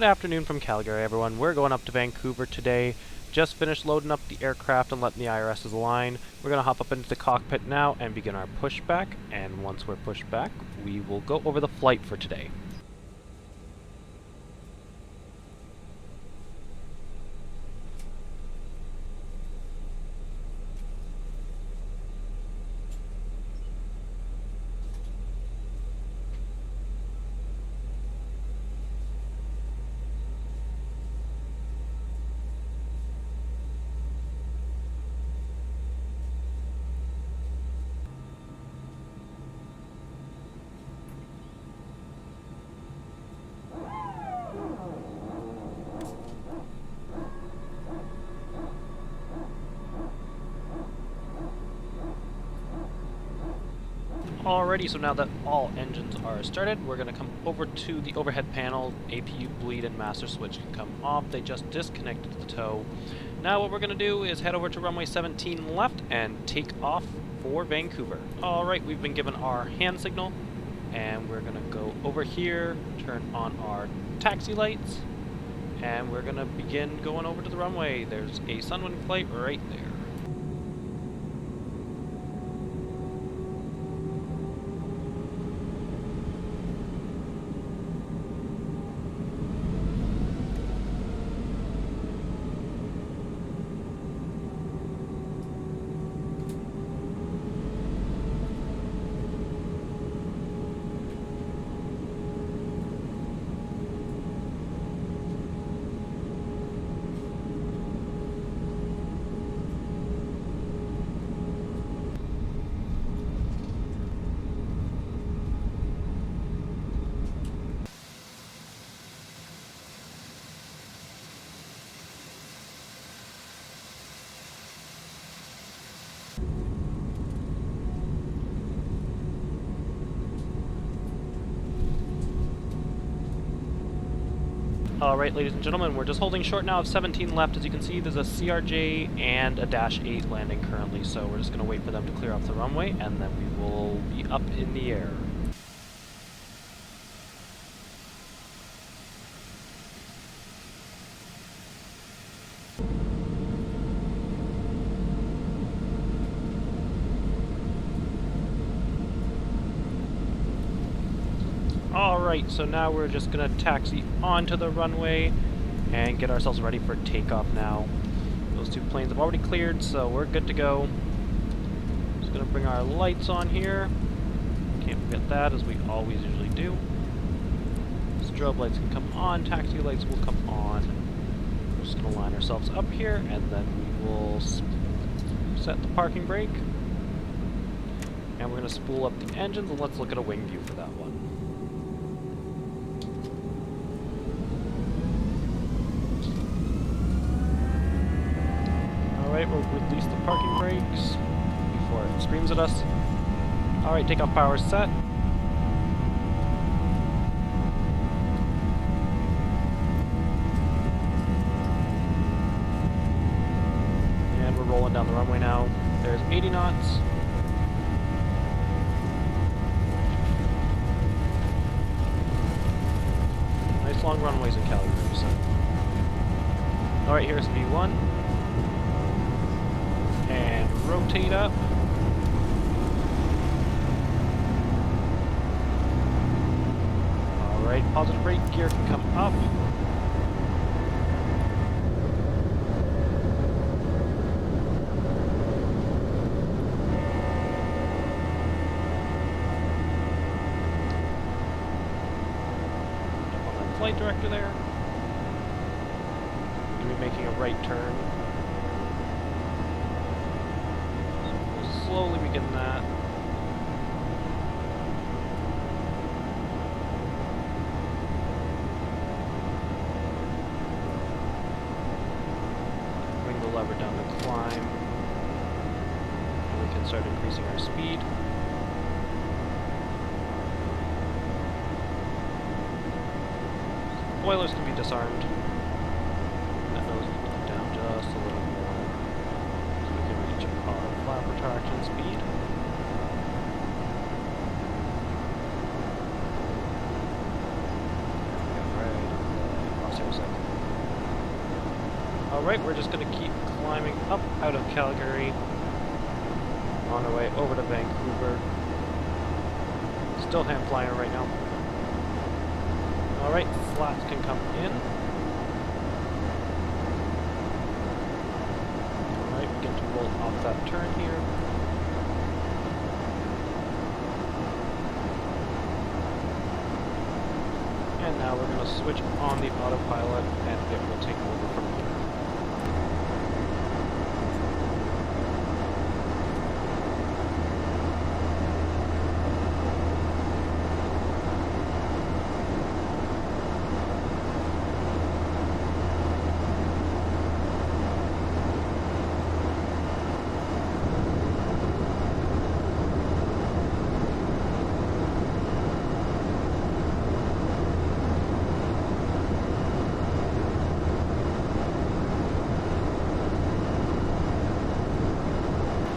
Good afternoon from Calgary, everyone. We're going up to Vancouver today. Just finished loading up the aircraft and letting the IRSs align. We're going to hop up into the cockpit now and begin our pushback. And once we're pushed back, we will go over the flight for today. Alrighty, so now that all engines are started, we're going to come over to the overhead panel. APU bleed and master switch can come off. They just disconnected the tow. Now what we're going to do is head over to runway 17 left and take off for Vancouver. Alright, we've been given our hand signal, and we're going to go over here, turn on our taxi lights, and we're going to begin going over to the runway. There's a Sunwind flight right there. Alright, ladies and gentlemen, we're just holding short now of 17 left. As you can see, there's a CRJ and a Dash 8 landing currently, so we're just going to wait for them to clear off the runway, and then we will be up in the air. Alright, so now we're just going to taxi onto the runway and get ourselves ready for takeoff now. Those two planes have already cleared, so we're good to go. Just going to bring our lights on here. Can't forget that, as we always usually do. Strobe lights can come on, taxi lights will come on. We're just going to line ourselves up here, and then we will set the parking brake. And we're going to spool up the engines, and let's look at a wing view for that one. Alright, we'll release the parking brakes before it screams at us. Alright, takeoff power is set. And we're rolling down the runway now. There's 80 knots. Nice long runways in Calgary, so. Alright, here's V1. And rotate up. Alright, positive brake gear can come up. Up on that flight director there. We're going to be making a right turn. Slowly begin that. Bring the lever down to climb. And we can start increasing our speed. Spoilers can be disarmed. That nose will come down just a little more. So we can reach our flap retraction speed. Alright, we're just going to keep climbing up out of Calgary on our way over to Vancouver. Still hand flying right now. Alright, flats can come in. Alright, we get to roll off that turn here. And now we're going to switch on the autopilot and it will take over from here.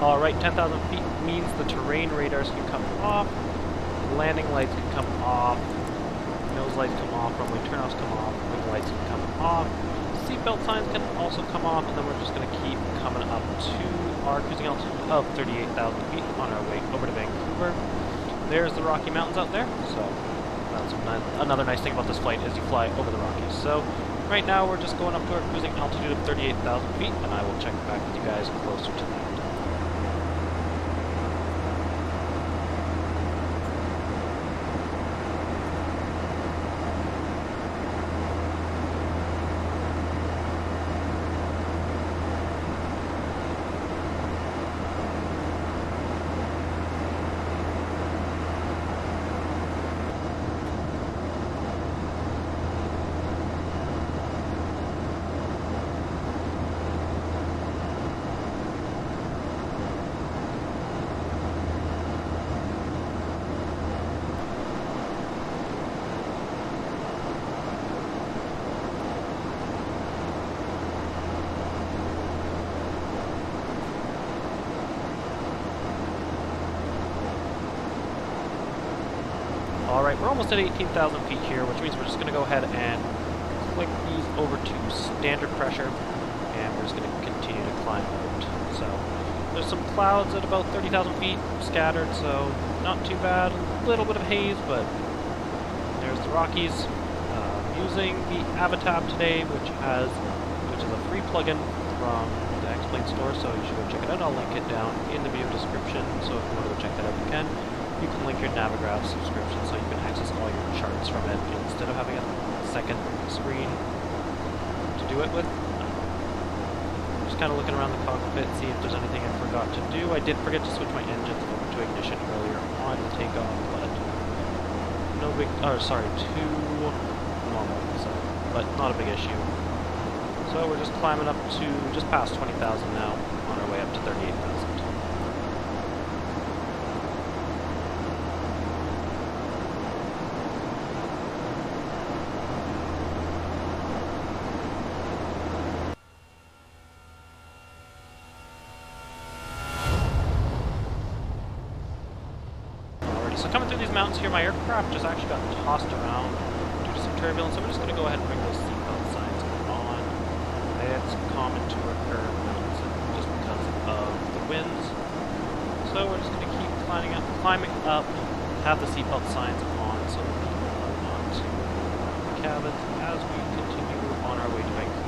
Alright, 10,000 feet means the terrain radars can come off, landing lights can come off, nose lights come off, runway turnoffs come off, wing lights can come off, seatbelt signs can also come off, and then we're just going to keep coming up to our cruising altitude of 38,000 feet on our way over to Vancouver. There's the Rocky Mountains out there, so that's another nice thing about this flight is you fly over the Rockies. So right now we're just going up to our cruising altitude of 38,000 feet, and I will check back with you guys closer to that. Alright, we're almost at 18,000 feet here, which means we're just going to go ahead and click these over to standard pressure, and we're just going to continue to climb out. So, there's some clouds at about 30,000 feet scattered, so not too bad. A little bit of haze, but there's the Rockies. Using the Avatab today, which is a free plugin from the X-Plane store, so you should go check it out. I'll link it down in the video description, so if you want to go check that out, you can. You can link your Navigraph subscription so you can access all your charts from it instead of having a second screen to do it with. Just kind of looking around the cockpit, see if there's anything I forgot to do. I did forget to switch my engines over to ignition earlier on the takeoff, but no big, to normal, so, but not a big issue. So we're just climbing up to just past 20,000 now on our way up to 38,000. So coming through these mountains here, my aircraft just actually got tossed around due to some turbulence, so we're just going to go ahead and bring those seatbelt signs on. It's common to occur in mountains just because of the winds. So we're just going to keep climbing up, have the seatbelt signs on so that people are not to the cabins as we continue on our way to Vancouver.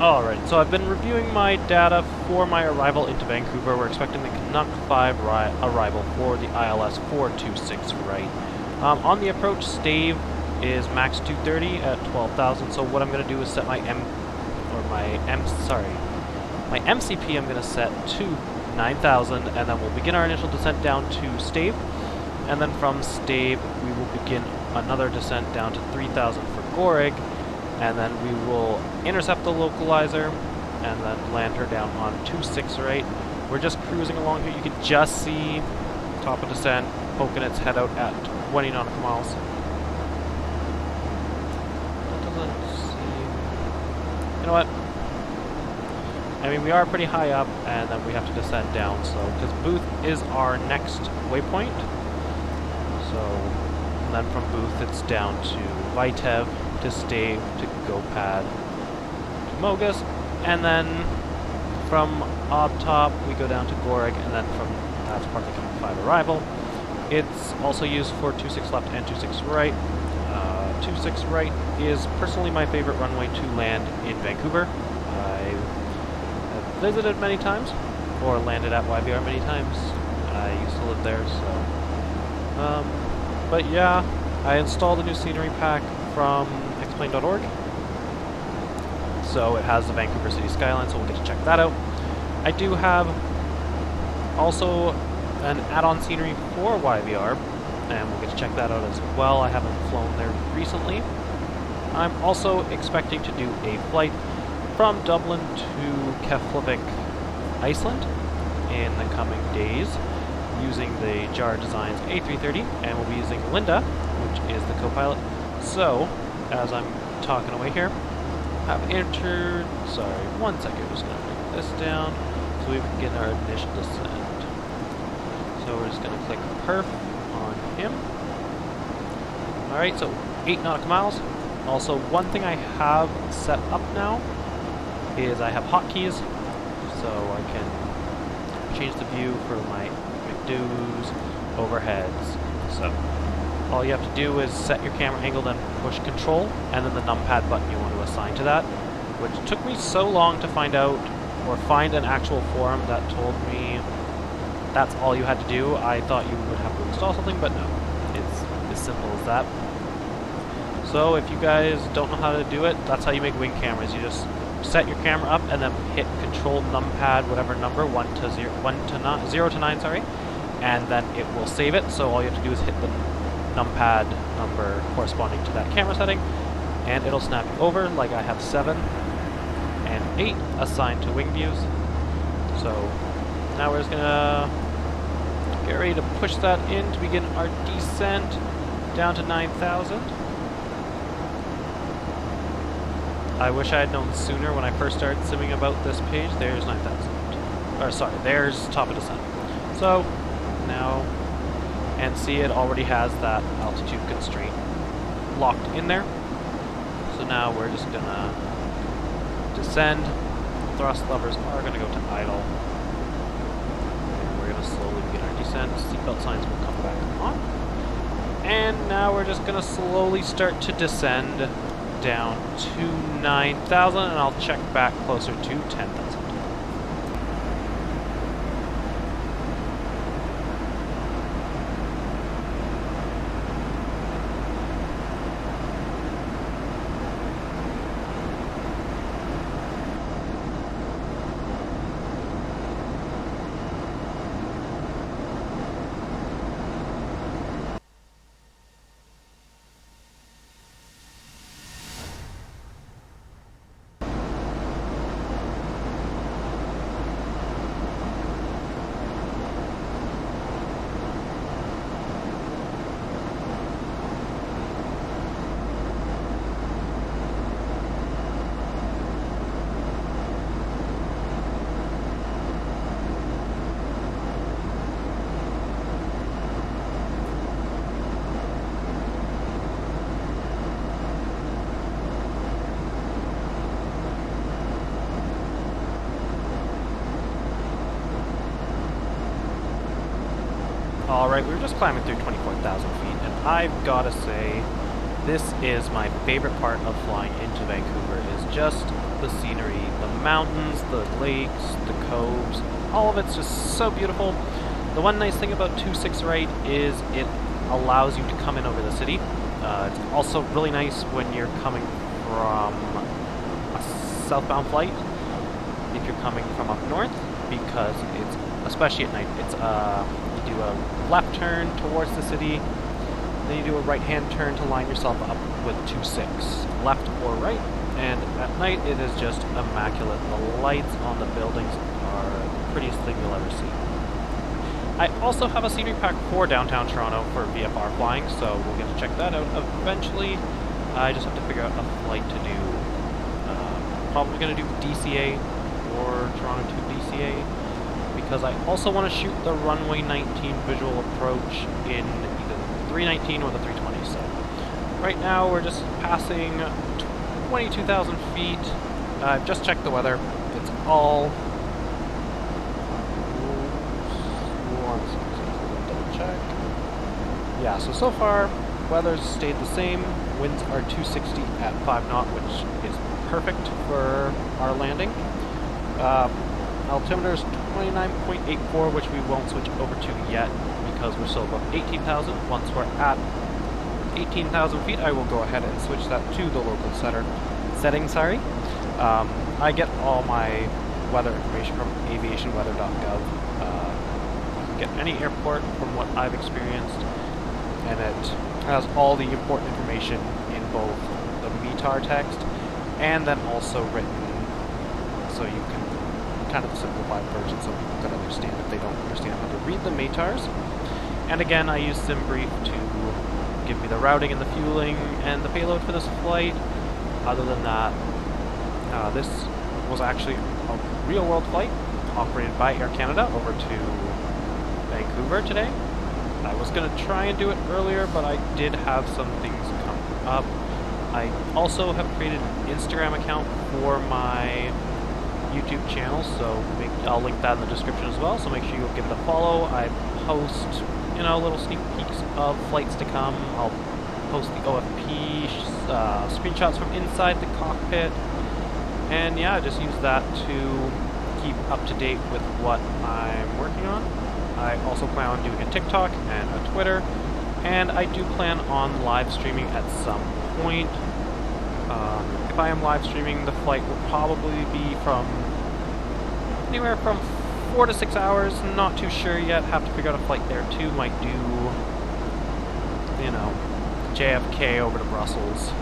Alright, so I've been reviewing my data for my arrival into Vancouver. We're expecting the Canuck 5 arrival for the ILS 426 right. On the approach, stave is max 230 at 12,000, so what I'm going to do is set my my MCP I'm going to set to 9,000, and then we'll begin our initial descent down to stave, and then from stave we will begin another descent down to 3,000 for Gorig, and then we will intercept the localizer and then land her down on 26 right. We're just cruising along here. You can just see top of descent poking its head out at 20 nautical miles. That doesn't seem... You know what? I mean, we are pretty high up, and then we have to descend down, so, because Booth is our next waypoint. So, and then from Booth it's down to Vitev, to stave, to Gopad, to Mogus, and then from Obtop we go down to Gorig, and then from that's part of the Canuck 5 arrival. It's also used for 26 left and 26 right. 26 right is personally my favorite runway to land in Vancouver. I have visited many times, or landed at YVR many times. I used to live there, so... but yeah, I installed a new scenery pack from explain.org. So it has the Vancouver City skyline, so we'll get to check that out. I do have also an add-on scenery for YVR, and we'll get to check that out as well. I haven't flown there recently. I'm also expecting to do a flight from Dublin to Keflavik, Iceland in the coming days using the JAR Designs A330, and we'll be using Linda, which is the co-pilot. So, as I'm talking away here, I've entered... Sorry, 1 second, I'm just going to bring this down so we can get our initial descent. So we're just going to click perf on him. Alright, so 8 nautical miles. Also, one thing I have set up now is I have hotkeys, so I can change the view for my McDo's, overheads. So all you have to do is set your camera angle, then push control, and then the numpad button you want to assign to that, which took me so long to find out, or find an actual forum that told me that's all you had to do. I thought you would have to install something, but no, it's as simple as that. So if you guys don't know how to do it, that's how you make wing cameras. You just set your camera up and then hit control numpad, whatever number, 0 to 9, sorry, and then it will save it. So all you have to do is hit the numpad number corresponding to that camera setting, and it'll snap you over. Like I have 7 and 8 assigned to wing views. So now we're just gonna get ready to push that in to begin our descent down to 9,000. I wish I had known sooner when I first started simming about this page. There's 9,000. Or sorry, there's top of descent. So now, and see, it already has that altitude constraint locked in there. So now we're just gonna descend. Thrust levers are gonna go to idle. And we're gonna slowly begin our descent. Seatbelt signs will come back on. And now we're just gonna slowly start to descend down to 9,000, and I'll check back closer to 10,000. Alright, we were just climbing through 24,000 feet, and I've got to say, this is my favorite part of flying into Vancouver, is just the scenery. The mountains, the lakes, the coves, all of it's just so beautiful. The one nice thing about 26 right is it allows you to come in over the city. It's also really nice when you're coming from a southbound flight, if you're coming from up north, because it's, especially at night, it's you do a left turn towards the city, then you do a right-hand turn to line yourself up with 26, left or right, and at night it is just immaculate. The lights on the buildings are the prettiest thing you'll ever see. I also have a scenery pack for downtown Toronto for VFR flying, so we'll get to check that out eventually. I just have to figure out a flight to do. Probably going to do DCA or Toronto to DCA, because I also want to shoot the runway 19 visual approach in either the 319 or the 320. So right now we're just passing 22,000 feet. I've just checked the weather. It's all... double check. Yeah, so far weather's stayed the same. Winds are 260 at 5 knot, which is perfect for our landing. Altimeter is 29.84, which we won't switch over to yet because we're still above 18,000. Once we're at 18,000 feet, I will go ahead and switch that to the local setting. I get all my weather information from aviationweather.gov. You can get any airport from what I've experienced, and it has all the important information in both the METAR text and then also written, so you can kind of the simplified version so people can understand if they don't understand how to read the METARs. And again, I use SimBrief to give me the routing and the fueling and the payload for this flight. Other than that, this was actually a real-world flight operated by Air Canada over to Vancouver today. I was going to try and do it earlier, but I did have some things come up. I also have created an Instagram account for my YouTube channel, so I'll link that in the description as well, so make sure you'll give it a follow. I post, little sneak peeks of flights to come. I'll post the OFP screenshots from inside the cockpit, and yeah, just use that to keep up to date with what I'm working on. I also plan on doing a TikTok and a Twitter, and I do plan on live streaming at some point. If I am live streaming, the flight will probably be from anywhere from 4 to 6 hours. Not too sure yet. Have to figure out a flight there too. Might do, JFK over to Brussels.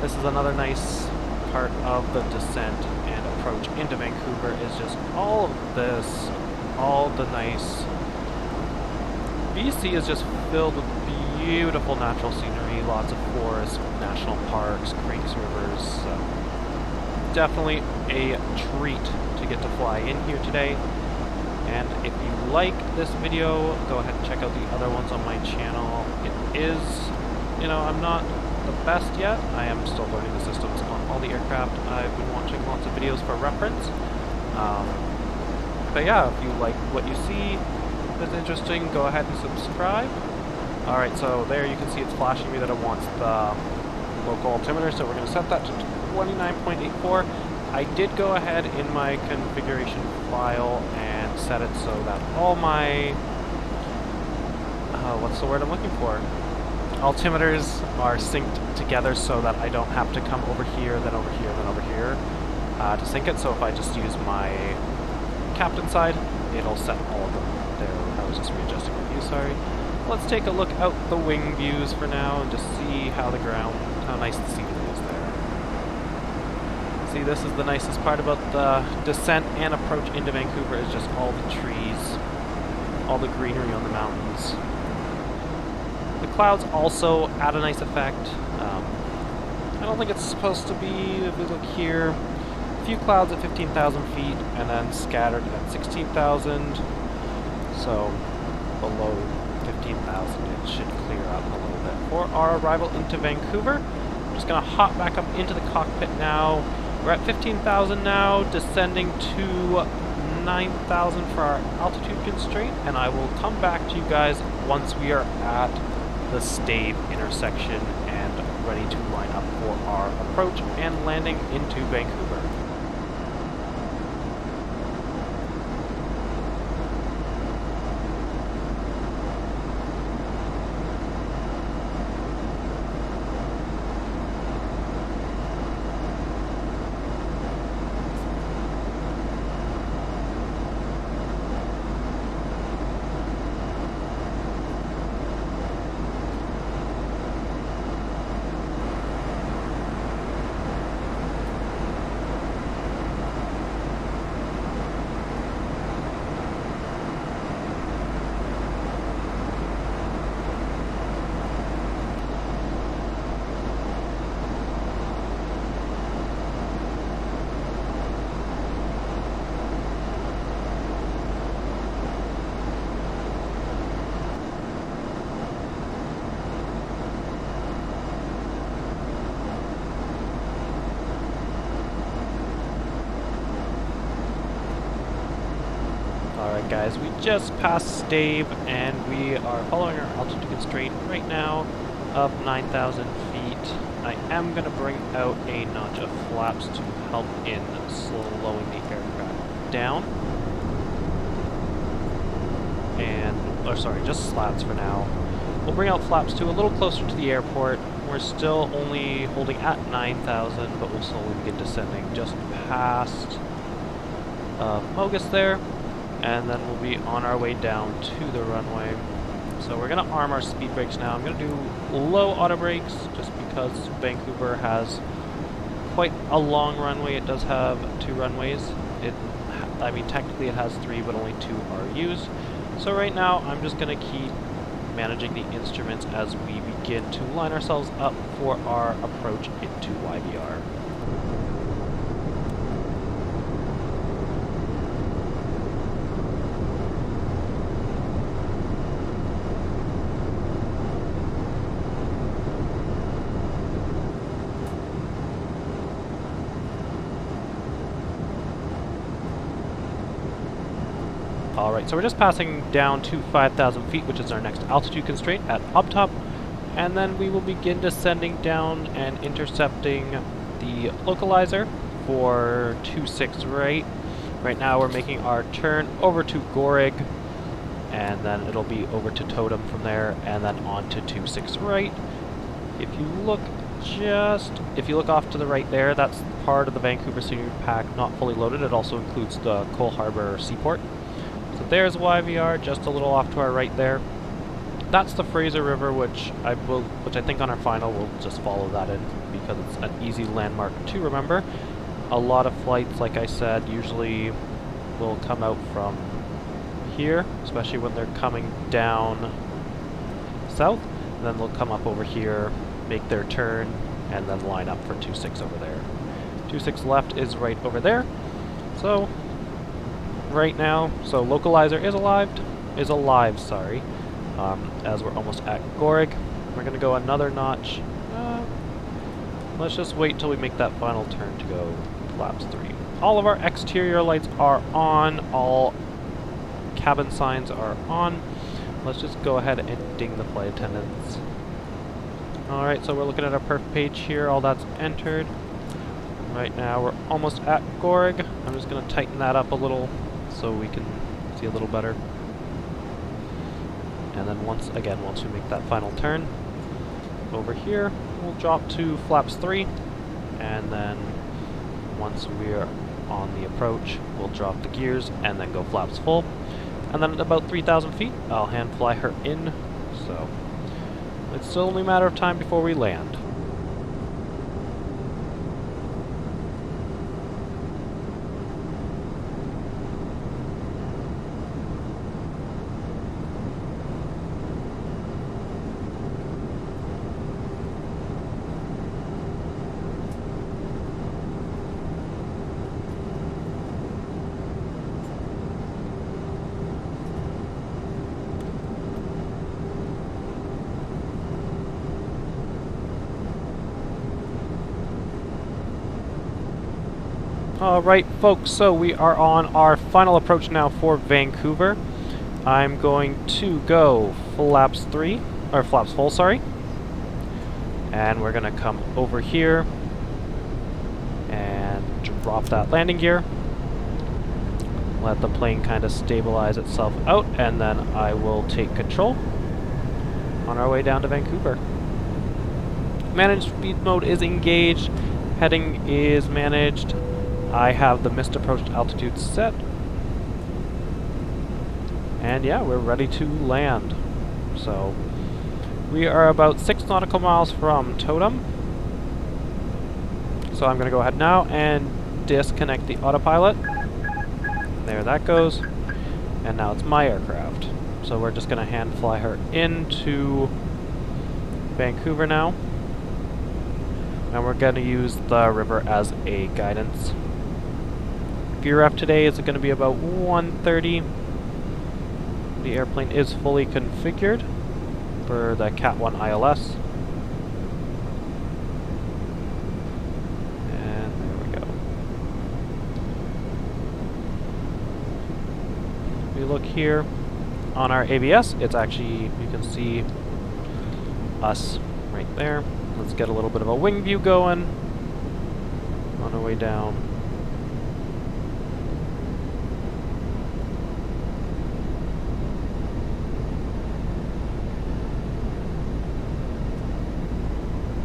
This is another nice part of the descent and approach into Vancouver, is just all of this, all the nice... BC is just filled with beautiful natural scenery, lots of forests, national parks, creeks, rivers. Definitely a treat to get to fly in here today. And if you like this video, go ahead and check out the other ones on my channel. It is, I'm not the best yet. I am still learning the systems on all the aircraft. I've been watching lots of videos for reference. But yeah, if you like what you see, if it's interesting, go ahead and subscribe. Alright, so there you can see it's flashing me that it wants the local altimeter, so we're going to set that to 29.84. I did go ahead in my configuration file and set it so that all my, what's the word I'm looking for? Altimeters are synced together so that I don't have to come over here, then over here, then over here to sync it. So if I just use my captain side, it'll set all of them there. I was just readjusting the view, sorry. Let's take a look out the wing views for now and just see how nice the scenery is there. See, this is the nicest part about the descent and approach into Vancouver, is just all the trees, all the greenery on the mountains. The clouds also add a nice effect. I don't think it's supposed to be, if we look here, a few clouds at 15,000 feet and then scattered at 16,000. So below 15,000 it should clear up a little bit. For our arrival into Vancouver, I'm just going to hop back up into the cockpit now. We're at 15,000 now, descending to 9,000 for our altitude constraint, and I will come back to you guys once we are at the Stave intersection and ready to line up for our approach and landing into Vancouver. Alright guys, we just passed Stave and we are following our altitude constraint right now of 9,000 feet. I am going to bring out a notch of flaps to help in slowing the aircraft down. Or sorry, just slats for now. We'll bring out flaps to a little closer to the airport. We're still only holding at 9,000, but we'll slowly begin descending just past Mogus there, and then we'll be on our way down to the runway. So we're going to arm our speed brakes now. I'm going to do low auto brakes just because Vancouver has quite a long runway. It does have 2 runways. I mean, technically it has 3, but only 2 are used. So right now, I'm just going to keep managing the instruments as we begin to line ourselves up for our approach into YVR. Alright, so we're just passing down to 5,000 feet, which is our next altitude constraint at Hobtop, and then we will begin descending down and intercepting the localizer for 26 right. Right now we're making our turn over to Gorig, and then it'll be over to Totem from there, and then on to 26 right. If you look off to the right there, that's part of the Vancouver senior pack, not fully loaded. It also includes the Cole Harbour Seaport. So there's YVR, just a little off to our right there. That's the Fraser River, which I think on our final we'll just follow that in because it's an easy landmark to remember. A lot of flights, like I said, usually will come out from here, especially when they're coming down south. And then they'll come up over here, make their turn, and then line up for 26 over there. 26 left is right over there. So right now, localizer is alive, sorry, as we're almost at Gorig. We're going to go another notch. Let's just wait till we make that final turn to go flaps 3. All of our exterior lights are on, all cabin signs are on. Let's just go ahead and ding the flight attendants. Alright, so we're looking at our perf page here, all that's entered. Right now we're almost at Gorig. I'm just going to tighten that up a little so we can see a little better. And then once we make that final turn over here, we'll drop to flaps 3, and then once we are on the approach, we'll drop the gears and then go flaps full. And then at about 3,000 feet, I'll hand fly her in, so it's still only a matter of time before we land. Alright folks, so we are on our final approach now for Vancouver. I'm going to go flaps full, sorry. And we're going to come over here and drop that landing gear. Let the plane kind of stabilize itself out, and then I will take control on our way down to Vancouver. Managed speed mode is engaged, heading is managed. I have the missed approach altitude set. And yeah, we're ready to land. So we are about 6 nautical miles from Totem. So I'm going to go ahead now and disconnect the autopilot. There that goes. And now it's my aircraft. So we're just going to hand fly her into Vancouver now. And we're going to use the river as a guidance. VRF today is going to be about 1:30. The airplane is fully configured for the Cat 1 ILS. And there we go. you look here on our ABS, it's actually, you can see us right there. Let's get a little bit of a wing view going on our way down.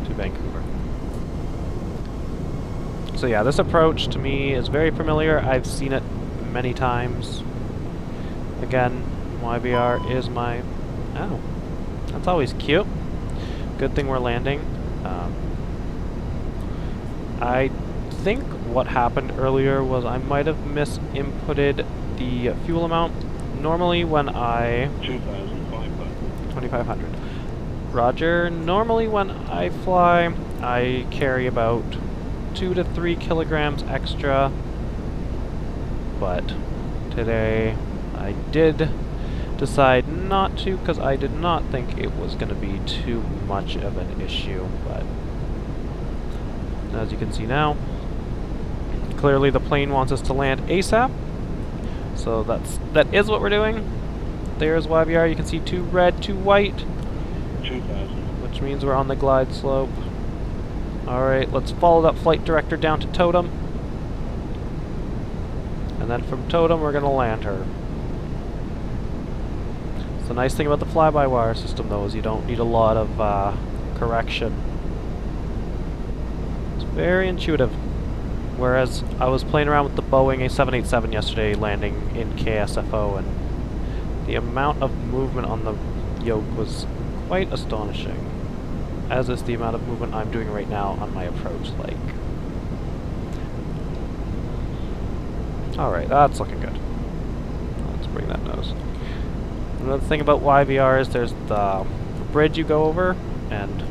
To Vancouver. So yeah, this approach to me is very familiar. I've seen it many times. Again, YVR is my... Oh, that's always cute. Good thing we're landing. I think what happened earlier was I might have misinputted the fuel amount. Normally when I... 2,500. Roger. Normally when I fly, I carry about 2 to 3 kilograms extra. But today I did decide not to because I did not think it was going to be too much of an issue. But as you can see now, clearly the plane wants us to land ASAP. So that is what we're doing. There's YVR. You can see 2 red, 2 white, 2,000. which means we're on the glide slope. Alright, let's follow that flight director down to Totem. And then from Totem, we're going to land her. The nice thing about the fly-by-wire system, though, is you don't need a lot of correction. It's very intuitive. Whereas I was playing around with the Boeing A787 yesterday, landing in KSFO, and the amount of movement on the yoke was quite astonishing. As is the amount of movement I'm doing right now on my approach. Like, alright, that's looking good. Let's bring that nose. Another thing about YVR is there's the bridge you go over, and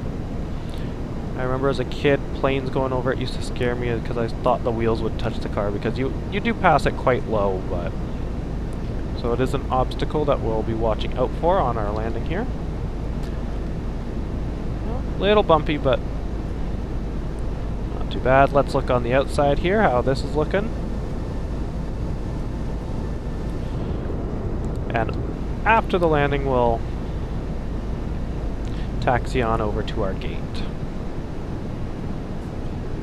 I remember as a kid, planes going over it used to scare me because I thought the wheels would touch the car, because you do pass it quite low, but... So it is an obstacle that we'll be watching out for on our landing here. Little bumpy, but not too bad. Let's look on the outside here, how this is looking. And after the landing, we'll taxi on over to our gate.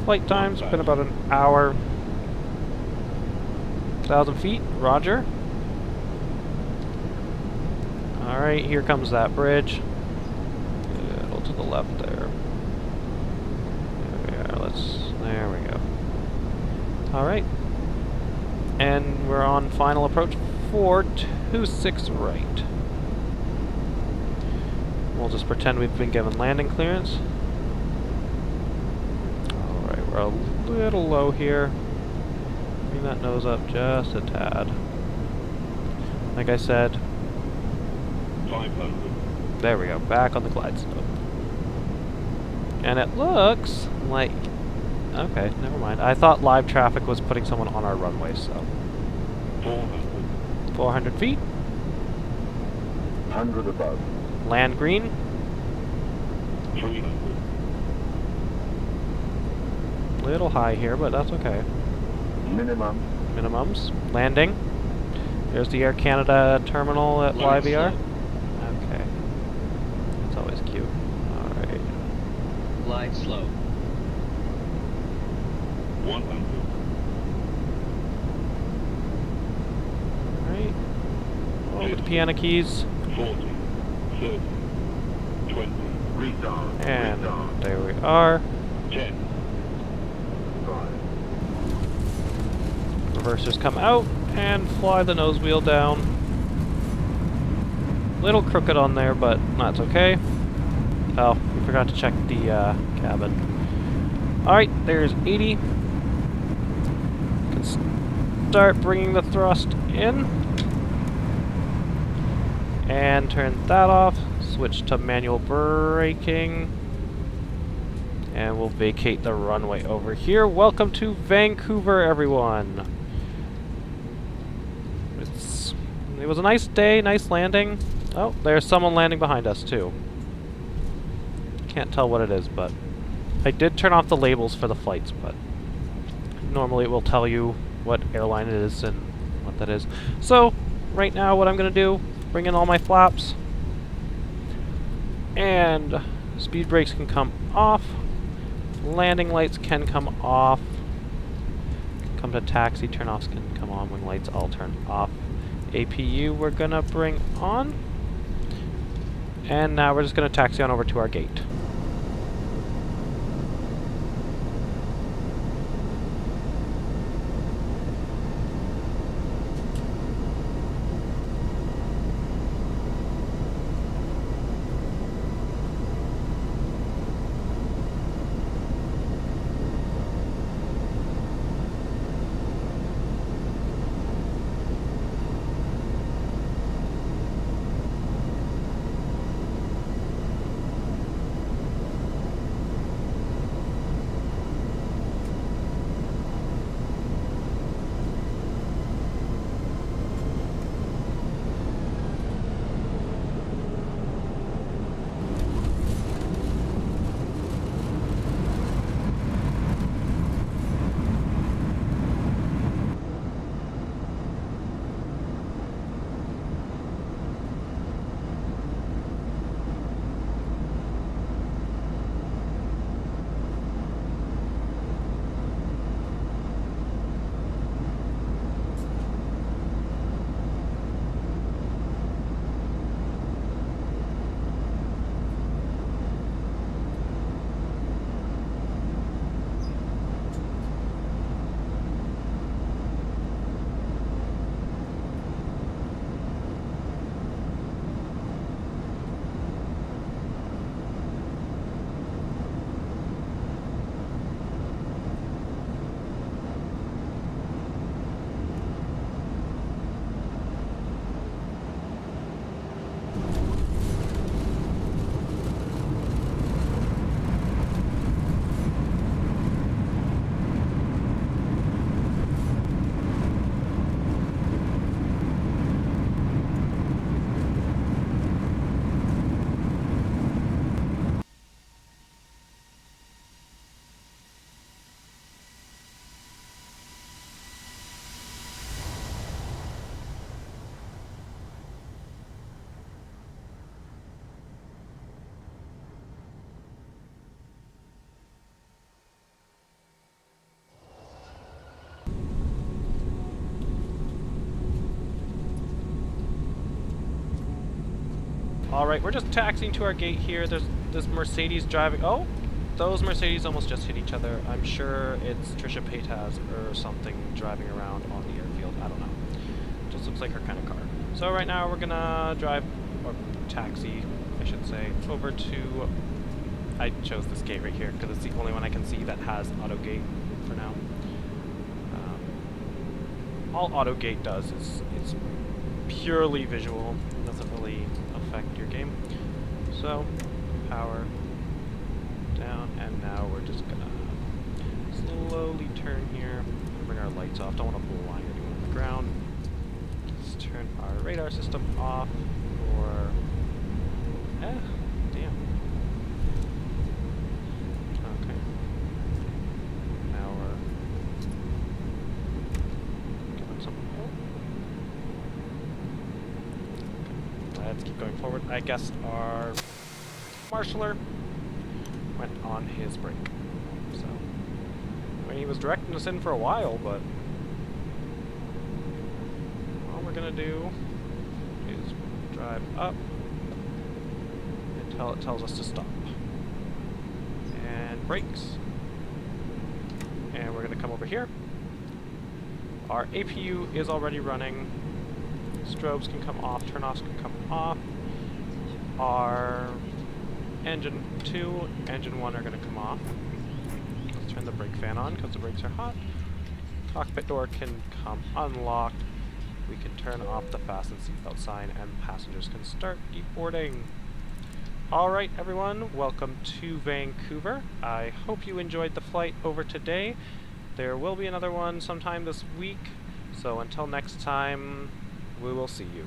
Flight time's been about an hour. 1,000 feet, roger. Alright, here comes that bridge. A little to the left there. There we are, there we go. Alright. And we're on final approach 426 right. We'll just pretend we've been given landing clearance. Alright, we're a little low here. Bring that nose up just a tad. Like I said, 500. there we go, back on the glide slope. And it looks like... Okay, never mind. I thought live traffic was putting someone on our runway, so... 400. 400 feet. 100 above. Land green. 300. Little high here, but that's okay. Minimum. Minimums. Landing. There's the Air Canada terminal at YVR. Okay. That's always cute. Alright. Glide slow. 100. Alright. Over the piano keys. 40. 30. 20. Retard. And there we are. 10. 5. Reversers come out and fly the nose wheel down. Little crooked on there, but that's okay. Oh, we forgot to check the cabin. Alright, there's 80. Can start bringing the thrust in. And turn that off. Switch to manual braking. And we'll vacate the runway over here. Welcome to Vancouver, everyone. It was a nice day, nice landing. Oh, there's someone landing behind us, too. Can't tell what it is, but... I did turn off the labels for the flights, but... Normally it will tell you what airline it is and what that is. So, right now what I'm going to do, bring in all my flaps, and speed brakes can come off, landing lights can come off, come to taxi, turn-offs can come on when lights all turn off. APU we're going to bring on, and now we're just going to taxi on over to our gate. Alright, we're just taxiing to our gate here. There's this Mercedes driving. Oh! Those Mercedes almost just hit each other. I'm sure it's Trisha Paytas or something driving around on the airfield. I don't know. Just looks like her kind of car. So right now we're gonna drive, or taxi, I should say, over to... I chose this gate right here because it's the only one I can see that has auto gate for now. All auto gate does is it's purely visual. It doesn't really affect your game. So, power down, and now we're just gonna slowly turn here, bring our lights off. Don't want to blind anyone on the ground. Just turn our radar system off, or damn. Okay. Now we're doing something. Okay. Let's keep going forward. I guess our marshaller went on his break. So, I mean, he was directing us in for a while, but all we're gonna do is drive up until it tells us to stop. And brakes. And we're gonna come over here. Our APU is already running. Strobes can come off, turn-offs can come off. Our engine 2, engine 1 are going to come off. Let's turn the brake fan on because the brakes are hot. Cockpit door can come unlocked. We can turn off the fasten seatbelt sign and passengers can start deboarding. Alright everyone, welcome to Vancouver. I hope you enjoyed the flight over today. There will be another one sometime this week, so until next time, we will see you.